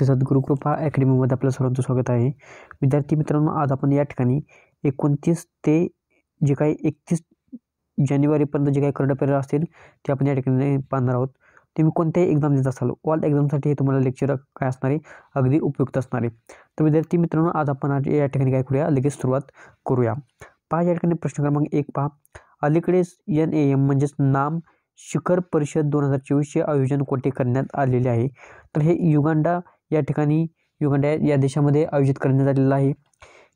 श्री सद्गुरू कृपा अकॅडमीमध्ये आपलं सर्वांचं स्वागत आहे. विद्यार्थी मित्रांनो, आज आपण या ठिकाणी 29 ते जे काही 31 जानेवारीपर्यंत जे काही करंट अफेअर असतील ते आपण या ठिकाणी पाहणार आहोत. तुम्ही कोणत्याही एक्झाम देत असाल, ऑल एक्झामसाठी हे तुम्हाला लेक्चर काय असणार आहे, अगदी उपयुक्त असणार आहे. तर विद्यार्थी मित्रांनो, आज आपण या ठिकाणी काय करूया, लगेच सुरुवात करूया. पहा या ठिकाणी प्रश्न क्रमांक 1 पहा. अलीकडेच NAM म्हणजेच नाम शिखर परिषद 2024चे आयोजन कोठे करण्यात आलेले आहे? तर हे युगांडा या देशामध्ये आयोजित करण्यात आलेलं आहे.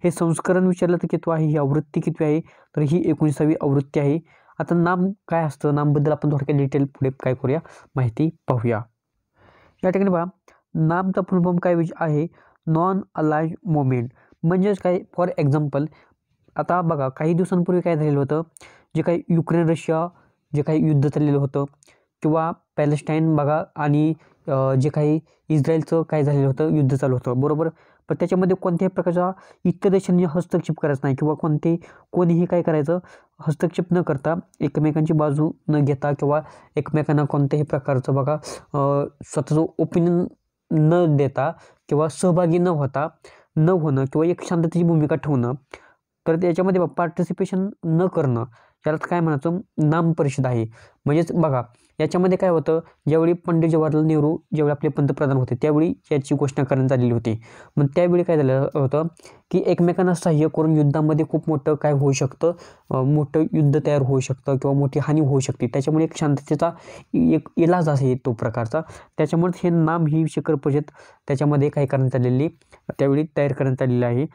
हे संस्करण विचारलं तर कितवं आहे, ही आवृत्ती कितवी आहे, तर ही 19वी आवृत्ती आहे. आता नाम काय असतं, नामबद्दल आपण थोडक्यात डिटेल पुढे काय करूया, माहिती पाहूया. या ठिकाणी पहा, नामचा फुल फॉर्म काय आहे, नॉन अलाइज मोमेंट. म्हणजेच काय, फॉर एक्झाम्पल आता बघा, काही दिवसांपूर्वी काय झालेलं होतं, जे काही युक्रेन रशिया जे काही युद्ध चाललेलं होतं, किंवा पॅलेस्टाईन बघा, आणि जे काही इस्रायलचं काय झालेलं होतं, युद्ध चालू होतं, बरोबर. पण त्याच्यामध्ये कोणत्याही प्रकारचा इतर देशांनी हस्तक्षेप करायचा नाही, किंवा कोणीही काय करायचं, हस्तक्षेप न करता, एकमेकांची बाजू न घेता, किंवा एकमेकांना कोणत्याही प्रकारचं बघा स्वतःचं ओपिनियन न देता, किंवा सहभागी न होणं, किंवा एक शांततेची भूमिका ठेवणं, तर त्याच्यामध्ये पार्टिसिपेशन न करणं, यालाच काय म्हणायचं, नाम परिषद आहे. म्हणजेच बघा, याच्यामध्ये काय होतं, ज्यावेळी पंडित जवाहरलाल नेहरू ज्यावेळी आपले पंतप्रधान होते, त्यावेळी याची घोषणा करण्यात आलेली होती. मग त्यावेळी काय झालं होतं की एकमेकांना सहाय्य करून युद्धामध्ये खूप मोठं काय होऊ शकतं, मोठं युद्ध तयार होऊ शकतं, किंवा मोठी हानी होऊ शकते. त्याच्यामुळे एक शांततेचा एक इलाज आहे तो प्रकारचा. त्याच्यामुळे हे नाम ही शिखर परिषद त्याच्यामध्ये काय करण्यात आलेली, त्यावेळी तयार करण्यात आलेली आहे.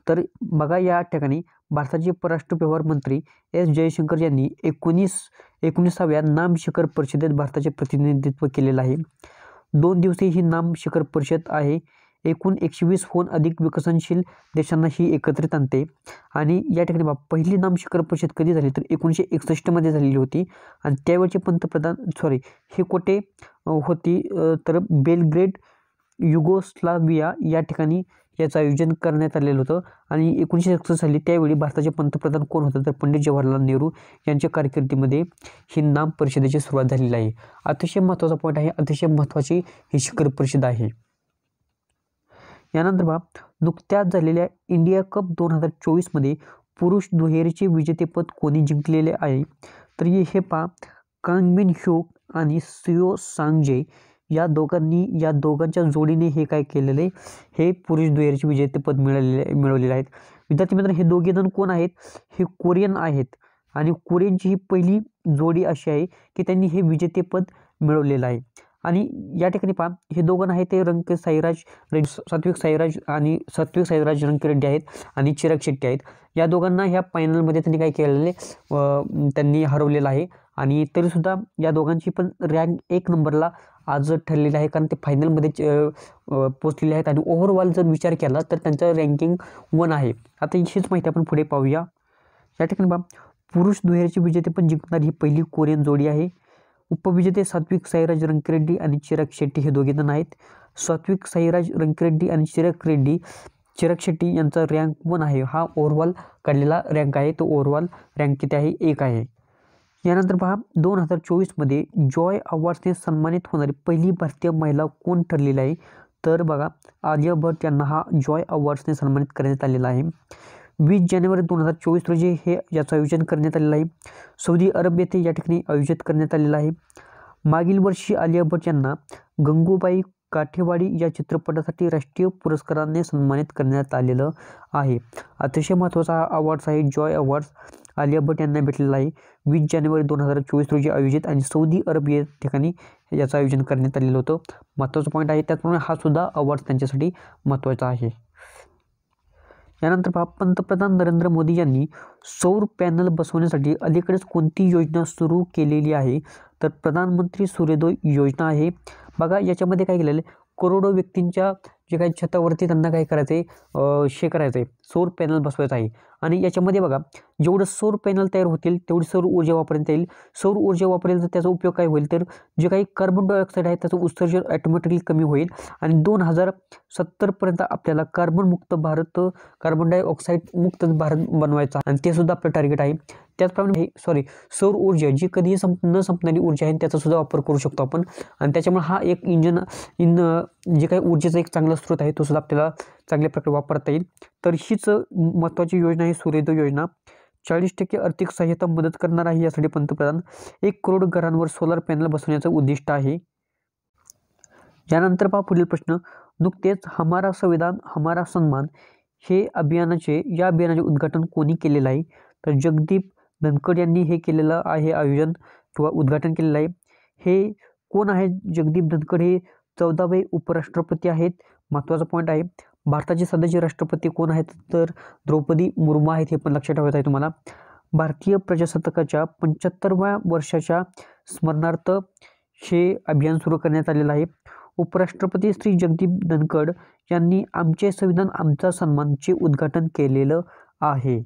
तर बघा, या ठिकाणी भारताचे परराष्ट्र व्यवहार मंत्री S जयशंकर यांनी 19व्या नाम शिखर परिषदेत भारताचे प्रतिनिधित्व केलेलं आहे. 2 दिवसीय ही नाम शिखर परिषद आहे. एकूण 120हून अधिक विकसनशील देशांना ही एकत्रित आणते. आणि या ठिकाणी पहिली नाम शिखर परिषद कधी झाली, तर 1961 झालेली होती. आणि त्यावेळचे पंतप्रधान हे कुठे होती, तर बेलग्रेड युगोस्लाविया या ठिकाणी याचं आयोजन करण्यात आलेलं होतं. आणि 1961 साली त्यावेळी भारताचे पंतप्रधान कोण होतं, तर पंडित जवाहरलाल नेहरू यांच्या कारकिर्दीमध्ये ही नाम परिषदेची सुरुवात झालेली आहे. अतिशय महत्त्वाचा पॉईंट आहे, अतिशय महत्त्वाची ही शिखर परिषद आहे. यानंतर पहा, नुकत्याच झालेल्या इंडिया कप 2024मध्ये पुरुष दुहेरीचे विजेतेपद कोणी जिंकलेले आहे, तर हे पहा, कांगबिन ह्यूक आणि सिओ सांगजे या दोघांच्या जोडीने हे काय केलेले, हे पुरुष दुहेरीचे विजेतेपद मिळवलेले आहेत. विद्यार्थी मित्रांनो, हे दोघे जण कोण आहेत, हे कोरियन आहेत. आणि कोरियनची ही पहिली जोडी अशी आहे की त्यांनी हे विजेतेपद मिळवलेलं आहे. आणि या ठिकाणी पहा, हे दोघं आहेत ते सात्विक साईराज रंकीरेड्डी आहेत आणि चिराग शेट्टी आहेत. या दोघांना ह्या फायनलमध्ये त्यांनी काय केलेले, त्यांनी हरवलेलं आहे. आणि तरीसुद्धा या दोघांची पण रँक 1 नंबरला आज ठरलेली आहे, कारण ते फायनलमध्ये पोचलेले आहेत. आणि ओव्हरऑल जर विचार केला तर त्यांचं रँकिंग 1 आहे. आता हीच माहिती आपण पुढे पाहूया. या ठिकाणी पहा, पुरुष दुहेरीचे विजेतेपद जिंकणारी ही पहिली कोरियन जोडी आहे. उपविजेते सात्विक साईराज रंकीरेड्डी आणि चिराग शेट्टी हे दोघे जण आहेत. सात्विक साईराज रंकीरेड्डी आणि चिराग शेट्टी यांचा रँक 1 आहे. हा ओव्हरऑल काढलेला रँक आहे, तो ओव्हरऑल रँक किती आहे, 1 आहे. यानंतर पहा, 2024मध्ये जॉय अवॉर्ड्सने सन्मानित होणारी पहिली भारतीय महिला कोण ठरलेली आहे, तर बघा, आलिया भट्ट यांना हा जॉय अवॉर्ड्सने सन्मानित करण्यात आलेला आहे. 20 जानेवारी 2024 रोजी याचं आयोजन करण्यात आलेलं आहे. सौदी अरब येथे या ठिकाणी आयोजित करण्यात आलेलं आहे. मागील वर्षी आलिया भट्ट यांना गंगूबाई काठेवाडी या चित्रपटासाठी राष्ट्रीय पुरस्काराने सन्मानित करण्यात आलेलं आहे. अतिशय महत्त्वाचा हा अवॉर्ड्स आहे, जॉय अवॉर्ड्स आलिया भट्ट यांना भेटलेला आहे. 20 जानेवारी 2024 रोजी आयोजित, आणि सौदी अरब या ठिकाणी याचं आयोजन करण्यात आलेलं होतं. महत्त्वाचा पॉईंट आहे, त्याचप्रमाणे हा सुद्धा अवॉर्ड त्यांच्यासाठी महत्त्वाचा आहे. यानंतर पहा, पंतप्रधान नरेंद्र मोदी यांनी सौर पॅनल बसवण्यासाठी अलीकडेच कोणती योजना सुरू केलेली आहे, तर प्रधानमंत्री सूर्योदय योजना आहे. बघा, याच्यामध्ये काय केलेलं आहे, करोडो व्यक्तींच्या जे काही छतावरती त्यांना काय करायचं आहे, शे करायचं आहे, सौर पॅनल बसवायचं आहे. आणि याच्यामध्ये बघा, जेवढं सौर पॅनल तयार होतील तेवढी सौर ऊर्जा वापरता येईल. सौर ऊर्जा वापरेल तर त्याचा उपयोग काय होईल, तर जे काही कार्बन डायऑक्साईड आहे त्याचं उत्सर्जन ऑटोमॅटिकली कमी होईल आणि 2070पर्यंत आपल्याला कार्बन डायऑक्साईड मुक्त भारत बनवायचा, आणि ते सुद्धा आपलं टार्गेट आहे. त्याचप्रमाणे सौर ऊर्जा जी कधीही न संपणारी ऊर्जा आहे त्याचा सुद्धा वापर करू शकतो आपण, आणि त्याच्यामुळे हा एक जे काही ऊर्जेचा एक चांगला स्रोत आहे तो सुद्धा आपल्याला चांगल्या प्रकारे वापरता येईल. तर हीच महत्त्वाची योजना आहे सूर्योदय योजना. 40% आर्थिक सहाय्यता मदत करणार आहे. यासाठी पंतप्रधान 1 करोड घरांवर सोलर पॅनल बसवण्याचं उद्दिष्ट आहे. यानंतर पहा पुढील प्रश्न. नुकतेच हमारा संविधान हमारा सन्मान या अभियानाचे उद्घाटन कोणी केलेलं आहे, तर जगदीप धनखड यांनी हे केलेलं आहे, आयोजन किंवा उद्घाटन केलेलं आहे. हे कोण आहे? जगदीप धनखड हे 14वे उपराष्ट्रपती आहेत. महत्त्वाचा पॉईंट आहे. भारताचे सध्याचे राष्ट्रपती कोण आहेत, तर द्रौपदी मुर्मू आहेत. हे पण लक्षात ठेवायचं आहे तुम्हाला. भारतीय प्रजासत्ताकाच्या 75व्या वर्षाच्या स्मरणार्थ हे अभियान सुरू करण्यात आलेलं आहे. उपराष्ट्रपती श्री जगदीप धनखड यांनी आमचे संविधान आमचा सन्मानचे उद्घाटन केलेलं आहे.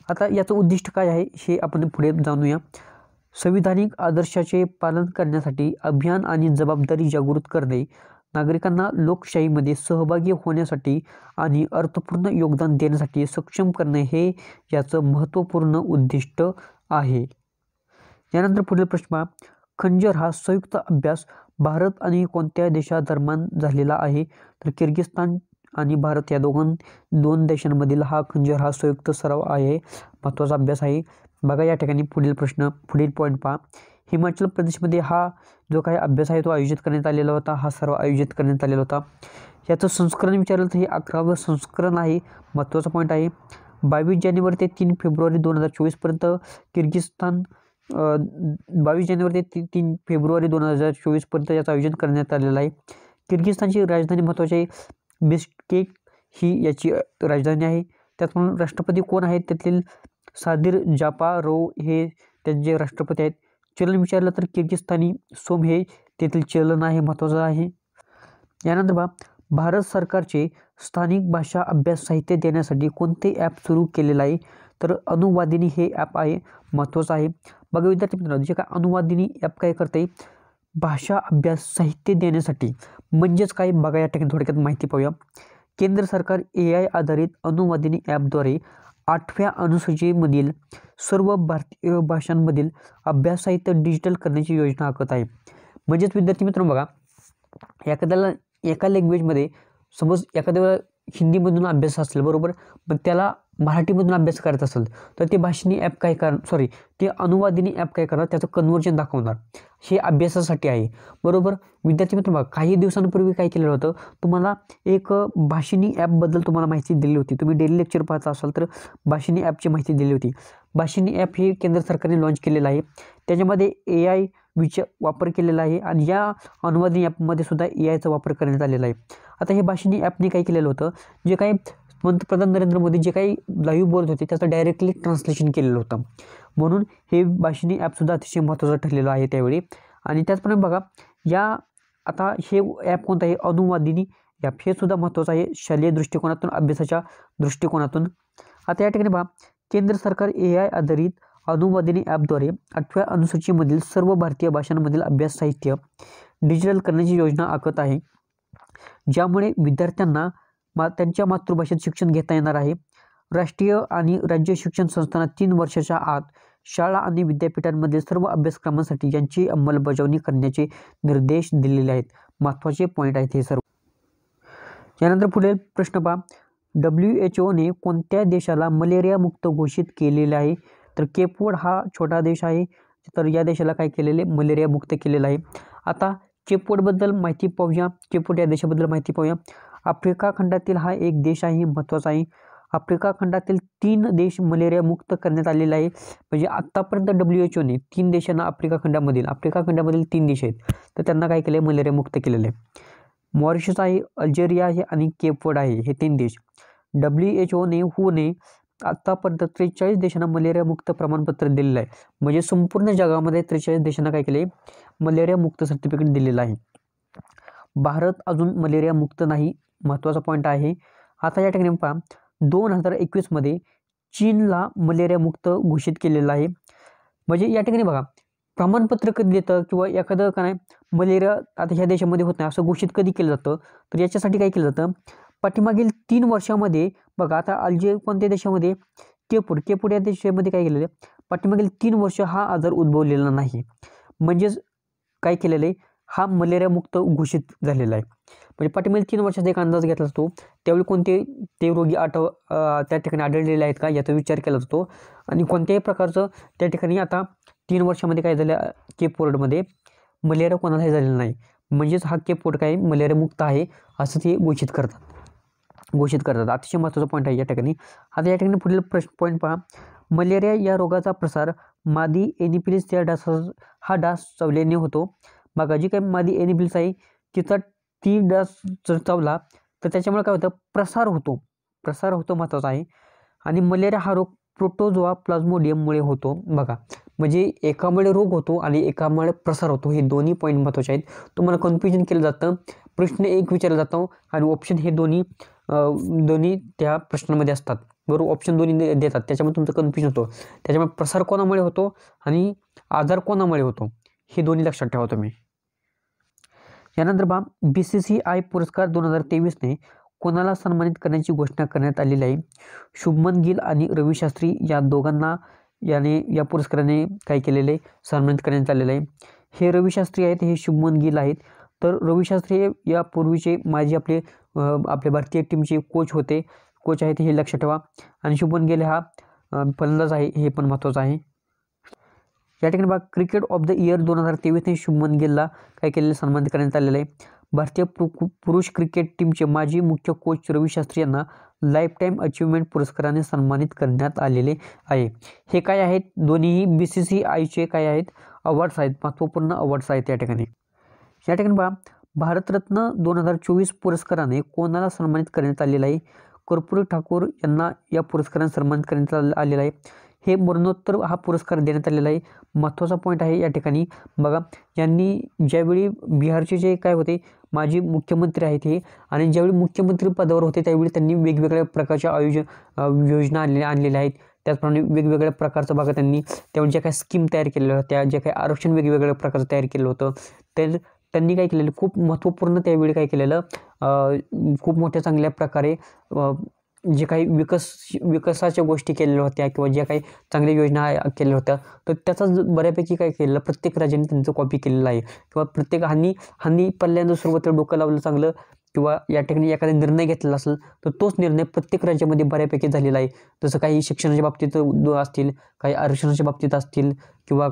आता याचं उद्दिष्ट काय आहे हे आपण पुढे जाणूया. संविधानिक आदर्शाचे पालन करण्यासाठी अभियान आणि जबाबदारी जागृत करणे, नागरिकांना लोकशाहीमध्ये सहभागी होण्यासाठी आणि अर्थपूर्ण योगदान देण्यासाठी सक्षम करणे हे याचं महत्त्वपूर्ण उद्दिष्ट आहे. यानंतर पुढील प्रश्न. खंजर हा संयुक्त अभ्यास भारत आणि कोणत्या देशादरम्यान झालेला आहे, तर किर्गिस्तान आणि भारत या दोन देशांमधील हा खंजर हा संयुक्त सराव आहे. महत्त्वाचा अभ्यास आहे. बघा या ठिकाणी पुढील पॉईंट पहा. हिमाचल प्रदेशमध्ये हा जो काही अभ्यास आहे तो आयोजित करण्यात आलेला होता. हा सराव आयोजित करण्यात आलेला होता. याचं संस्करण विचारलं तर हे 11वं संस्करण आहे. महत्त्वाचा पॉईंट आहे. 22 जानेवारी ते 3 फेब्रुवारी 2024पर्यंत किर्गिस्तान 22 जानेवारी ते 3 फेब्रुवारी 2024पर्यंत याचं आयोजन करण्यात आलेलं आहे. किर्गिस्तानची राजधानी महत्त्वाची आहे. बिश्केक ही याची राजधानी आहे. त्याचप्रमाणे राष्ट्रपती कोण आहेत, त्यातील सादिर जापारोव हे त्यांचे राष्ट्रपती आहेत. चलन विचारलं तर किर्गिस्तानी सोम हे तेथील चलन आहे. महत्त्वाचं आहे. यानंतर भारत सरकारचे स्थानिक भाषा अभ्यास साहित्य देण्यासाठी कोणते ॲप सुरू केलेलं आहे, तर अनुवादिनी हे ॲप आहे. महत्त्वाचं आहे. बघा विद्यार्थी मित्रांनो, जे काय अनुवादिनी ॲप काय करते, भाषा अभ्यास साहित्य देण्यासाठी म्हणजेच काय बघा या ठिकाणी थोडक्यात माहिती पाहूया. केंद्र सरकार AI आधारित अनुवादिनी ॲपद्वारे 8व्या अनुसूचीमधील सर्व भारतीय भाषांमधील अभ्यास साहित्य डिजिटल करण्याची योजना आखत आहे. म्हणजेच विद्यार्थी मित्रांनो बघा, एखाद्याला एका लँग्वेजमध्ये समज एखाद्या हिंदीमधून अभ्यास असेल बरोबर, पण त्याला मराठीमधून अभ्यास करायचा असेल तर ते भाषिणी ॲप काय करणार, ते अनुवादिनी ॲप काय करणार, त्याचं कन्वर्जन दाखवणार. हे अभ्यासासाठी आहे बरोबर. विद्यार्थी मित्र बघा, काही दिवसांपूर्वी काय केलेलं होतं, तुम्हाला एक भाषिणी ॲपबद्दल तुम्हाला माहिती दिली होती. तुम्ही डेली लेक्चर पाहत असाल तर भाषिणी ॲपची माहिती दिली होती. भाषिणी ॲप हे केंद्र सरकारने लॉन्च केलेलं आहे. त्याच्यामध्ये AI वापर केलेला आहे आणि या अनुवादिनी ॲपमध्ये सुद्धा AIचा वापर करण्यात आलेला आहे. आता हे भाषिणी ॲपने काय केलेलं होतं, जे काही पंतप्रधान नरेंद्र मोदी जे काही लाईव्ह बोलत होते त्याचं डायरेक्टली ट्रान्सलेशन केलेलं होतं. म्हणून हे भाषिणी ॲपसुद्धा अतिशय महत्त्वाचं ठरलेलं आहे त्यावेळी. आणि त्याचप्रमाणे बघा, आता हे ॲप कोणतं आहे, अनुवादिनी ॲप, हे सुद्धा महत्त्वाचं आहे शालेय दृष्टिकोनातून, अभ्यासाच्या दृष्टिकोनातून. आता या ठिकाणी बघा, केंद्र सरकार AI आधारित अनुवादिनी ॲपद्वारे 8व्या अनुसूचीमधील सर्व भारतीय भाषांमधील अभ्यास साहित्य डिजिटल करण्याची योजना आखत आहे, ज्यामुळे विद्यार्थ्यांना त्यांच्या मातृभाषेत शिक्षण घेता येणार आहे. राष्ट्रीय आणि राज्य शिक्षण संस्थांना 3 वर्षाच्या आत शाळा आणि विद्यापीठांमधील सर्व अभ्यासक्रमांसाठी यांची अंमलबजावणी करण्याचे निर्देश दिलेले आहेत. महत्त्वाचे पॉईंट आहेत हे सर्व. यानंतर पुढील प्रश्न पहा. WHOने कोणत्या देशाला मलेरिया मुक्त घोषित केलेले आहे, तर केप वर्ड हा छोटा देश आहे. तर या देशाला काय केलेले, मलेरिया मुक्त केलेलं आहे. आता केप वर्डबद्दल माहिती पाहूया. केप वर्ड या देशाबद्दल माहिती पाहूया. आफ्रिका खंडातील हा एक देश आहे. महत्त्वाचा आहे. आफ्रिका खंडातील 3 देश मलेरिया मुक्त करण्यात आलेला आहे. म्हणजे आत्तापर्यंत WHOने 3 देशांना आफ्रिका खंडामधील 3 देश आहेत तर त्यांना काय केलं आहे, मलेरिया मुक्त केलेलं आहे. मॉरिशस आहे, अल्जेरिया आहे आणि केप वर्ड आहे. हे 3 देश WHOने आत्तापर्यंत 43 देशांना मलेरिया मुक्त प्रमाणपत्र दिलेलं आहे. म्हणजे संपूर्ण जगामध्ये 43 देशांना काय केले, मलेरिया मुक्त सर्टिफिकेट दिलेलं आहे. भारत अजून मलेरिया मुक्त नाही, महत्त्वाचा पॉईंट आहे. आता या ठिकाणी पहा 2021मध्ये चीनला मलेरिया मुक्त घोषित केलेलं आहे. म्हणजे या ठिकाणी बघा प्रमाणपत्र कधी देतं किंवा एखादं का नाही मलेरिया आता ह्या देशामध्ये होत नाही असं घोषित कधी केलं जातं, तर याच्यासाठी काय केलं जातं, पाठीमागील 3 वर्षामध्ये बघा आता कोणत्या देशामध्ये केपूर या देशामध्ये काय केलेलं आहे, पाठीमागील 3 वर्ष हा आजार उद्भवलेला नाही. म्हणजेच काय केलेलं आहे, हा मलेरिया मुक्त घोषित झालेला आहे. म्हणजे पाठीमागील 3 वर्षाचा एक अंदाज घेतला जातो. त्यावेळी कोणते ते रोगी त्या ठिकाणी आढळलेले आहेत का याचा विचार केला जातो आणि कोणत्याही प्रकारचं त्या ठिकाणी आता 3 वर्षामध्ये काय झालं, केप वर्ल्डमध्ये मलेरिया कोणालाही झालेला नाही. म्हणजेच हा केप वर्ल्ड काय मलेरिया मुक्त आहे असं ते घोषित करतात. अतिशय महत्त्वाचा पॉईंट आहे या ठिकाणी. आता या ठिकाणी पुढील पॉईंट पहा, मलेरिया या रोगाचा प्रसार मादी एनिफिलिस या हा डास चावल्याने होतो. बघा जी काही मादी एनिफिलिस आहे ती डास जर चावला तर त्याच्यामुळे काय होतं, प्रसार होतो महत्त्वाचा आहे. आणि मलेरिया हा रोग प्रोटोझोआ प्लाझ्मोडियममुळे होतो. बघा म्हणजे एकामुळे रोग होतो आणि एकामुळे प्रसार होतो, हे दोन्ही पॉईंट महत्त्वाचे आहेत. तुम्हाला कन्फ्युजन केलं जातं, प्रश्न एक विचारला जातो आणि ऑप्शन हे दोन्ही त्या प्रश्नामध्ये असतात, बरोबर. ऑप्शन दोन्ही देतात, त्याच्यामुळे तुमचं कन्फ्युजन होतो. त्याच्यामुळे प्रसार कोणामुळे होतो आणि आजार कोणामुळे होतो हे दोन्ही लक्षात ठेवा तुम्ही. यानंतर पहा BCCI पुरस्कार 2023ने कोणाला सन्मानित करण्याची घोषणा करण्यात आलेली आहे. शुभमन गिल आणि रवी शास्त्री या दोघांना या पुरस्काराने काय केलेले सन्मानित करण्यात आलेलं आहे. हे रवी शास्त्री आहेत, हे शुभमन गिल आहेत. तर रवी शास्त्री हे यापूर्वीचे माझे आपले भारतीय टीमचे कोच आहेत हे लक्षात ठेवा. आणि शुभमन गिल हा फलंदाज आहे, हे पण महत्त्वाचं आहे. या ठिकाणी बघा क्रिकेट ऑफ द इयर 2023ने शुभमन गिलला काय केलेलं सन्मानित करण्यात आलेलं आहे. भारतीय पुरुष क्रिकेट टीमचे माजी मुख्य कोच रवी शास्त्री यांना लाईफ टाईम अचिव्हमेंट पुरस्काराने सन्मानित करण्यात आलेले आहे. हे काय आहेत, दोन्हीही BCCIचे काय आहेत, अवॉर्ड्स आहेत, महत्त्वपूर्ण अवॉर्ड्स आहेत. या ठिकाणी बघा भारतरत्न 2024 पुरस्काराने कोणाला सन्मानित करण्यात आलेलं आहे. कर्पूरी ठाकूर यांना या पुरस्काराने सन्मानित करण्यात आलेला आहे. हे मरणोत्तर हा पुरस्कार देण्यात आलेला आहे. महत्त्वाचा पॉईंट आहे या ठिकाणी. बघा यांनी ज्यावेळी बिहारचे जे काय होते माजी मुख्यमंत्री आहेत हे, आणि ज्यावेळी मुख्यमंत्री पदावर होते त्यावेळी त्यांनी वेगवेगळ्या प्रकारच्या योजना आणलेल्या आहेत. त्याचप्रमाणे वेगवेगळ्या प्रकारचं बघा त्यांनी त्यावेळी ज्या काही स्कीम तयार केलेल्या होत्या, जे काही आरक्षण वेगवेगळ्या प्रकारचं तयार केलं होतं, त्यांनी काय केलेलं खूप महत्त्वपूर्ण त्यावेळी काय केलेलं, खूप मोठ्या चांगल्या प्रकारे जे काही विकासाच्या गोष्टी केलेल्या होत्या किंवा ज्या काही चांगल्या योजना केलेल्या होत्या, तर त्याचाच बऱ्यापैकी काय केलेलं प्रत्येक राज्याने त्यांचं कॉपी केलेलं आहे. किंवा प्रत्येक हानी पहिल्यांदा सुरुवातीला डोकं लावलं चांगलं किंवा या ठिकाणी एखादा निर्णय घेतलेला असेल तर तोच निर्णय प्रत्येक राज्यामध्ये बऱ्यापैकी झालेला आहे. जसं काही शिक्षणाच्या बाबतीत असतील, काही आरक्षणाच्या बाबतीत असतील किंवा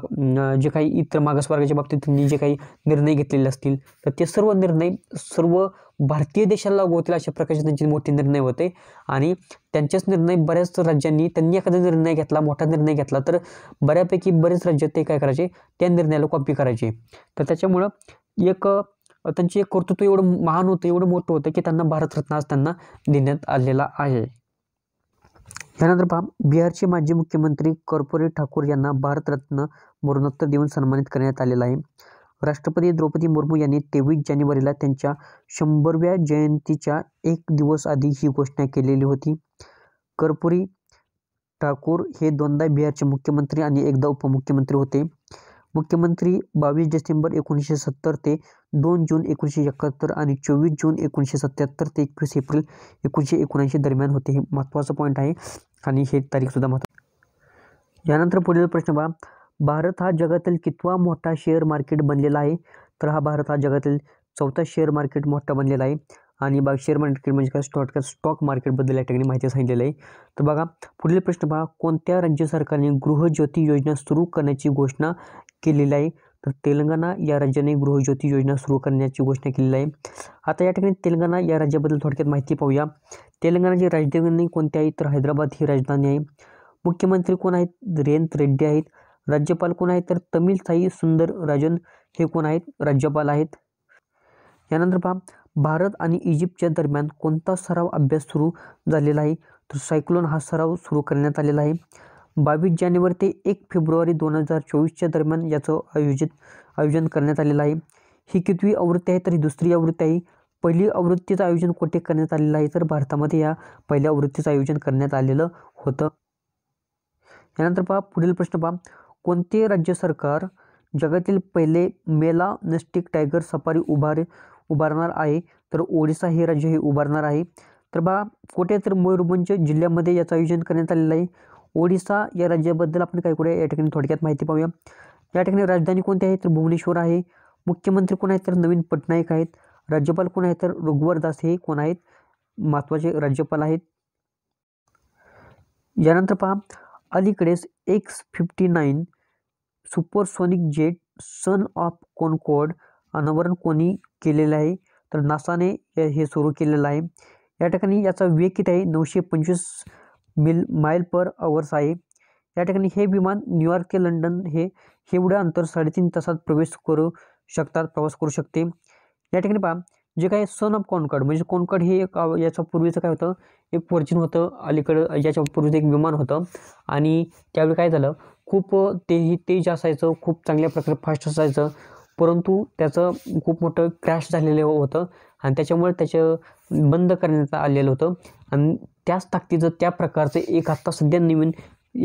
जे काही इतर मागासवर्गाच्या बाबतीत त्यांनी जे काही निर्णय घेतलेले असतील, तर ते सर्व निर्णय सर्व भारतीय देशाला लागू होतील अशा प्रकारचे त्यांचे मोठे निर्णय होते. आणि त्यांचेच निर्णय बऱ्याच राज्यांनी त्यांनी एखादा मोठा निर्णय घेतला तर बऱ्यापैकी बरेच राज्य ते काय करायचे, त्या निर्णयाला कॉपी करायचे. तर त्याच्यामुळं त्यांचे एक कर्तृत्व एवढं महान होतं, एवढं मोठं होतं की त्यांना भारतरत्न आज त्यांना देण्यात आलेला आहे. त्यानंतर पहा बिहारचे माजी मुख्यमंत्री कर्पूरी ठाकूर यांना भारतरत्न मरणोत्तर देऊन सन्मानित करण्यात आलेला आहे. राष्ट्रपती द्रौपदी मुर्मू यांनी 23 जानेवारीला त्यांच्या 100व्या जयंतीच्या एक दिवस आधी ही घोषणा केलेली होती. कर्पूरी ठाकूर हे दोनदा बिहारचे मुख्यमंत्री आणि एकदा उपमुख्यमंत्री होते. मुख्यमंत्री 22 डिसेंबर 1970 ते 2 जून 1971 आणि 24 जून 1977 ते 21 एप्रिल 1979 दरम्यान होते. हे महत्त्वाचं पॉईंट आहे आणि हे तारीखसुद्धा महत्त्वाची. यानंतर पुढील प्रश्न पहा, भारत हा जगातील कितवा मोठा शेअर मार्केट बनलेला आहे. तर हा भारत हा जगातील 4था शेअर मार्केट मोठा बनलेला आहे. आणि शेअर मार्केट म्हणजे काय, स्टॉक मार्केटबद्दल या ठिकाणी माहिती सांगितलेली आहे. तर बघा पुढील प्रश्न पहा, कोणत्या राज्य सरकारने गृहज्योती योजना सुरू करण्याची घोषणा केलेली आहे. तर तेलंगणा या राज्याने गृहज्योती योजना सुरू करण्याची घोषणा केलेली आहे. आता या ठिकाणी तेलंगणा या राज्याबद्दल थोडक्यात माहिती पाहूया. तेलंगणाची राजधानी कोणती आहे, तर हैदराबाद ही राजधानी आहे. मुख्यमंत्री कोण आहेत, रेवंत रेड्डी आहेत. राज्यपाल कोण आहेत, तर तमिलसाई सुंदर राजन हे कोण आहेत, राज्यपाल आहेत. यानंतर पहा भारत आणि इजिप्तच्या दरम्यान कोणता सराव अभ्यास सुरू झालेला आहे, तर सायक्लोन हा सराव सुरू करण्यात आलेला आहे. 22 जानेवारी ते 1 फेब्रुवारी 2024च्या दरम्यान याचं आयोजन करण्यात आलेलं आहे. ही कितवी आवृत्ती आहे तर ही दुसरी आवृत्ती आहे. पहिली आवृत्तीचं आयोजन कुठे करण्यात आलेलं आहे तर भारतामध्ये या पहिल्या आवृत्तीचं आयोजन करण्यात आलेलं होतं. यानंतर पहा पुढील प्रश्न पहा, कोणते राज्य सरकार जगातील पहिले मेलानस्टिक टायगर सफारी उभारणार आहे तर ओडिशा हे राज्य हे उभारणार आहे. तर पहा कुठे तर मयूरभंज जिल्ह्यामध्ये याचं आयोजन करण्यात आलेलं आहे. ओडिशा या राज्याबद्दल आपण काय करूया या ठिकाणी थोडक्यात माहिती पाहूया. या ठिकाणी राजधानी कोणती आहे तर भुवनेश्वर आहे. मुख्यमंत्री कोण आहेत तर नवीन पटनायक आहेत. राज्यपाल कोण आहेत तर रघुवर दास हे कोण आहेत महत्त्वाचे राज्यपाल आहेत. यानंतर पहा अलीकडेच X-59 supersonic jet son of Concorde अनावरण कोणी केलेलं आहे तर नासाने हे सुरू केलेलं आहे. या ठिकाणी याचा वेग किती आहे 925 माईल पर आवर्स आहे. या ठिकाणी हे विमान न्यूयॉर्क ते लंडन हे एवढं अंतर 3.5 तासात प्रवास करू शकते. या ठिकाणी पहा जे काय सन ऑफ कॉन्कॉर्ड म्हणजे कॉन्कॉर्ड हे एक याच्या पूर्वीचं काय होतं एक फॉर्च्यून होतं अलीकडं याच्या पूर्वीचं एक विमान होतं आणि त्यावेळी काय झालं खूप तेही तेज असायचं खूप चांगल्या प्रकारे फास्ट असायचं परंतु त्याचं खूप मोठं क्रॅश झालेलं होतं आणि त्याच्यामुळे त्याचं बंद करण्यात आलेलं होतं आणि त्याच ताकदीचं त्या प्रकारचं एक आत्ता सध्या नवीन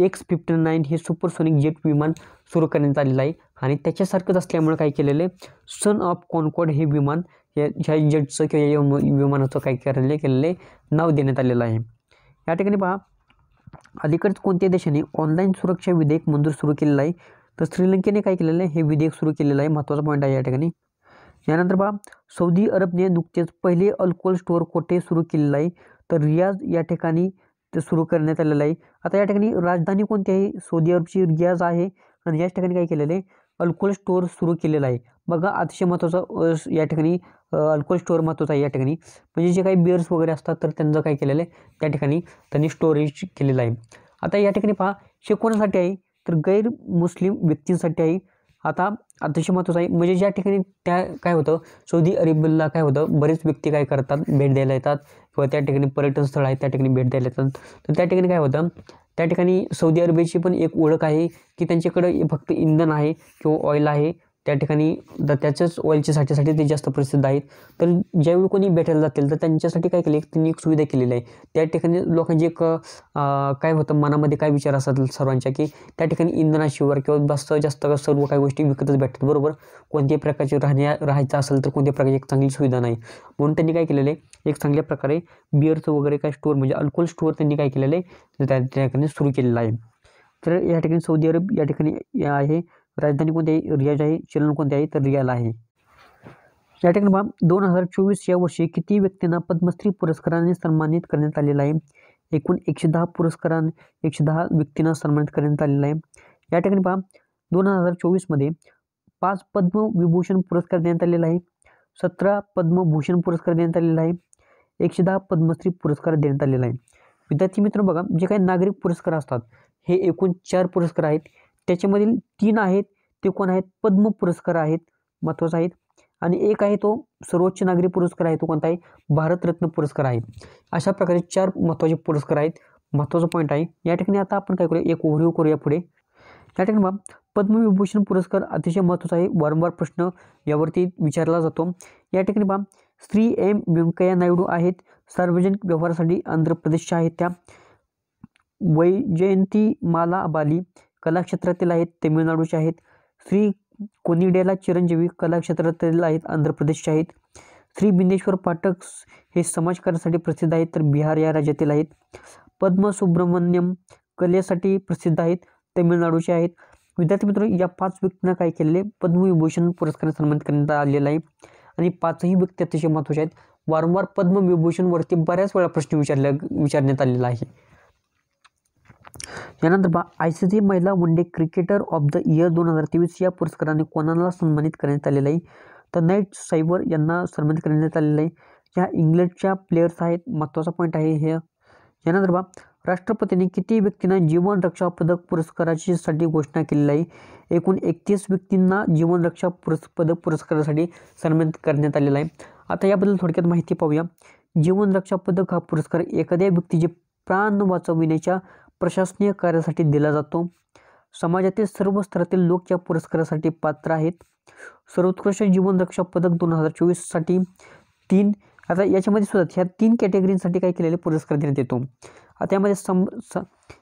X-59 हे सुपरसोनिक जेट विमान सुरू करण्यात आलेलं आहे आणि त्याच्यासारखंच असल्यामुळे काय केलेलं आहे सन ऑफ कॉन्कॉर्ड हे विमान ह्या जेटचं किंवा या विमानाचं काय केलेलं आहे नाव देण्यात आलेलं आहे. या ठिकाणी पहा अलीकडेच कोणत्या देशाने ऑनलाईन सुरक्षा विधेयक मंजूर सुरू केलेलं आहे तर श्रीलंकेने काय केलेलं आहे हे विधेयक सुरू केलेलं आहे महत्त्वाचा पॉईंट आहे या ठिकाणी. यानंतर पहा सौदी अरबने नुकतेच पहिले अल्कोहोल स्टोअर कोठे सुरू केलेलं आहे तर रियाज या ठिकाणी ते सुरू करण्यात आलेलं आहे. आता या ठिकाणी राजधानी कोणती आहे सौदी अरबची रियाज आहे आणि याच ठिकाणी काय केलेलं आहे अल्कोहोल स्टोअर सुरू केलेलं आहे. बघा अतिशय महत्त्वाचं या ठिकाणी अल्कोहोल स्टोअर महत्त्वाचं आहे. या ठिकाणी म्हणजे जे काही बिअर्स वगैरे असतात तर त्यांचं काय केलेलं आहे त्या ठिकाणी त्यांनी स्टोरेज केलेलं आहे. आता या ठिकाणी पहा हे कोणासाठी आहे तर गैर मुस्लिम व्यक्तींसाठी आहे. आता अतिशय महत्त्वाचं आहे म्हणजे ज्या ठिकाणी त्या काय होतं सौदी अरेबियाला काय होतं बरेच व्यक्ती काय करतात भेट द्यायला येतात किंवा त्या ठिकाणी पर्यटन स्थळ आहे त्या ठिकाणी भेट द्यायला येतात. तर त्या ठिकाणी काय होतं त्या ठिकाणी सौदी अरेबियाची पण एक ओळख आहे की त्यांच्याकडं फक्त इंधन आहे किंवा ऑइल आहे त्या ठिकाणी त्याच्याच ऑइलच्या साठी ते जास्त प्रसिद्ध आहेत. तर ज्यावेळी कोणी भेटायला जातील तर त्यांच्यासाठी काय केलं त्यांनी एक सुविधा केलेली आहे. त्या ठिकाणी लोकांची एक काय होतं मनामध्ये काय विचार असतात सर्वांच्या की त्या ठिकाणी इंधनाशिवाय किंवा जास्त सर्व काही गोष्टी विकतच भेटतात बरोबर कोणत्याही प्रकारचे राहायचं असेल तर कोणत्याही प्रकारची एक चांगली सुविधा नाही म्हणून त्यांनी काय केलेलं आहे एक चांगल्या प्रकारे बिअरचं वगैरे काय स्टोअर म्हणजे अल्कोहोल स्टोअर त्यांनी काय केलेलं आहे त्या ठिकाणी सुरू केलेलं आहे. तर या ठिकाणी सौदी अरब या ठिकाणी आहे. राजधानी कोणती आहे रियाज आहे. चलन कोणते आहे तर रियाल आहे. या ठिकाणी पहा 2024 या वर्षी किती व्यक्तींना पद्मश्री पुरस्काराने सन्मानित करण्यात आलेलं आहे. एकूण 110 व्यक्तींना सन्मानित करण्यात आलेलं आहे. या ठिकाणी पहा 2024 मध्ये 5 पद्मविभूषण पुरस्कार देण्यात आलेला आहे. 17 पद्मभूषण पुरस्कार देण्यात आलेला आहे. 110 पद्मश्री पुरस्कार देण्यात आलेला आहे. विद्यार्थी मित्र बघा जे काही नागरिक पुरस्कार असतात हे एकूण 4 पुरस्कार आहेत. त्याच्यामधील 3 आहेत ते कोण आहेत पद्म पुरस्कार आहेत महत्त्वाचा आहेत आणि एक आहे तो सर्वोच्च नागरी पुरस्कार आहे तो कोणता आहे भारतरत्न पुरस्कार आहे. अशा प्रकारे 4 महत्त्वाचे पुरस्कार आहेत. महत्त्वाचा पॉईंट आहे या ठिकाणी. आता आपण काय करूया एक ओव्हरव्ह्यू करूया पुढे. या ठिकाणी बघा पद्मविभूषण पुरस्कार अतिशय महत्त्वाचा आहे. वारंवार प्रश्न यावरती विचारला जातो. या ठिकाणी पहा श्री एम व्यंकय्या नायडू आहेत. सार्वजनिक व्यवहारासाठी आंध्र प्रदेशच्या आहेत त्या. वैजयंती माला बाली कला क्षेत्रातील आहेत तमिळनाडूचे आहेत. श्री कोनिडेला चिरंजीवी कला क्षेत्रातील आहेत आंध्र प्रदेशचे आहेत. श्री बिंदेश्वर पाठक हे समाजकार्यासाठी प्रसिद्ध आहेत तर बिहार या राज्यातील आहेत. पद्म सुब्रमण्यम कलेसाठी प्रसिद्ध आहेत तमिळनाडूचे आहेत. विद्यार्थी मित्र या 5 व्यक्तींना काय केलेले पद्मविभूषण पुरस्काराने सन्मानित करण्यात आलेला आहे आणि 5ही व्यक्ती अतिशय महत्त्वाचे आहेत. वारंवार पद्मविभूषणवरती बऱ्याच वेळा प्रश्न विचारण्यात आलेला आहे. यानंतर पहा ICC महिला one day cricketer of the year 2023 या पुरस्काराने कोणाला सन्मानित करण्यात आलेलं आहे तर नाईट सायबर यांना सन्मानित करण्यात आलेलं आहे. ह्या इंग्लंडच्या प्लेयर्स आहेत महत्त्वाचा पॉईंट आहे हे. यानंतर पहा राष्ट्रपतींनी किती व्यक्तींना जीवन रक्षा पदक पुरस्काराची साठी घोषणा केलेली आहे. एकूण 31 व्यक्तींना जीवन रक्षा पदक पुरस्कारासाठी सन्मानित करण्यात आलेला आहे. आता याबद्दल थोडक्यात माहिती पाहूया. जीवन रक्षा पदक हा पुरस्कार एखाद्या व्यक्तीचे प्राण वाचविण्याच्या प्रशासकीय कार्यासाठी दिला जातो. समाजातील सर्व स्तरातील लोक या पुरस्कारासाठी पात्र आहेत. सर्वोत्कृष्ट जीवन रक्षा पदक 2024साठी 3. आता याच्यामध्ये सुद्धा ह्या 3 कॅटेगरीसाठी काय केलेले पुरस्कार देण्यात येतो. आता यामध्ये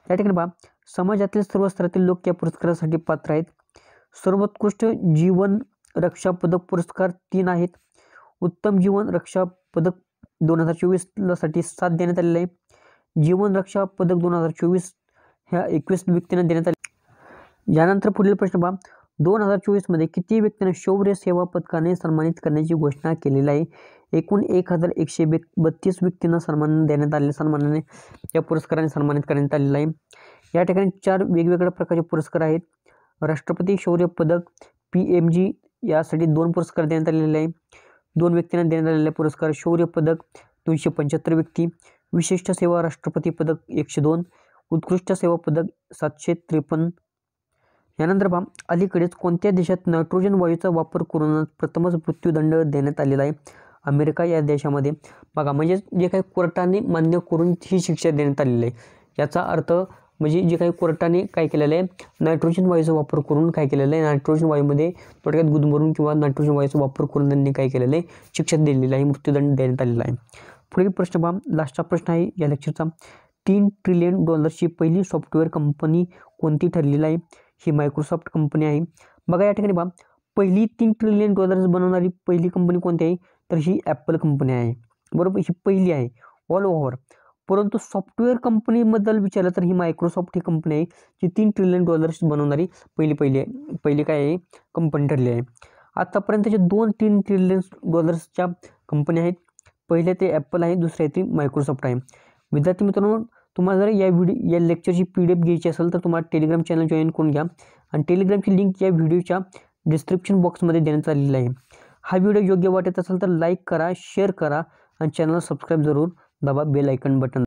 या ठिकाणी पहा, समाजातील सर्व स्तरातील लोक या पुरस्कारासाठी पात्र आहेत. सर्वोत्कृष्ट जीवन रक्षा पदक पुरस्कार 3 आहेत. उत्तम जीवन रक्षा पदक 2024 साठी 7 देण्यात आलेले आहे. जीवन रक्षा पदक 2024 ह्या 21 व्यक्तींना देण्यात आले. यानंतर पुढील प्रश्न पहा, 2024 मध्ये किती व्यक्तींना शौर्य सेवा पदकाने सन्मानित करण्याची घोषणा केलेली आहे. एकूण 1132 व्यक्तींना सन्मानाने या पुरस्काराने सन्मानित करण्यात आलेला आहे. या ठिकाणी 4 वेगवेगळ्या प्रकारचे पुरस्कार आहेत. राष्ट्रपती शौर्य पदक PMG यासाठी 2 पुरस्कार देण्यात आलेले आहे. 2 व्यक्तींना देण्यात आलेले पुरस्कार शौर्य पदक 275 व्यक्ती, विशिष्ट सेवा राष्ट्रपती पदक 102, उत्कृष्ट सेवा पदक 753. यानंतर पहा, अलीकडेच कोणत्या देशात नायट्रोजन वायूचा वापर करून प्रथमच मृत्यूदंड देण्यात आलेला आहे. अमेरिका या देशामध्ये बघा, म्हणजे जे काही कोर्टाने मान्य करून ही शिक्षा देण्यात आलेली आहे. याचा अर्थ म्हणजे जे काही कोर्टाने काय केलेलं आहे, नायट्रोजन वायूचा वापर करून काय केलेलं आहे, नायट्रोजन वायूमध्ये थोडक्यात गुदमरून किंवा नायट्रोजन वायूचा वापर करून त्यांनी काय केलेलं आहे, शिक्षा दिलेली आहे, मृत्यूदंड देण्यात आलेला आहे. पुढील प्रश्न पहा, लास्टचा प्रश्न आहे या लेक्चरचा. $3 ट्रिलियन पहिली सॉफ्टवेअर कंपनी कोणती ठरलेली आहे. ही मायक्रोसॉफ्ट कंपनी आहे. बघा या ठिकाणी पहा, पहिली $3 ट्रिलियन बनवणारी पहिली कंपनी कोणती आहे, तर ही ॲपल कंपनी आहे. बरोबर, ही पहिली आहे ऑल ओव्हर. परंतु सॉफ्टवेअर कंपनीबद्दल विचारलं तर ही मायक्रोसॉफ्ट ही कंपनी आहे जी $3 ट्रिलियन बनवणारी पहिली काय आहे, कंपनी ठरली आहे. आतापर्यंतचे 2-3 ट्रिलियन कंपनी आहेत. पहिले ते ॲपल आहे, दुसरे ती मायक्रोसॉफ्ट आहे. विद्यार्थी मित्रांनो, तुम्हाला जर या लेक्चरची PDF घ्यायची असेल तर तुम्हाला टेलिग्राम चॅनल जॉईन करून घ्या आणि टेलिग्रामची लिंक या व्हिडिओच्या डिस्क्रिप्शन बॉक्समध्ये देण्यात आलेली आहे. हा व्हिडिओ योग्य वाटत असेल तर लाईक करा, शेअर करा आणि चॅनलला सबस्क्राईब जरूर दाबा, बेल आयकन बटन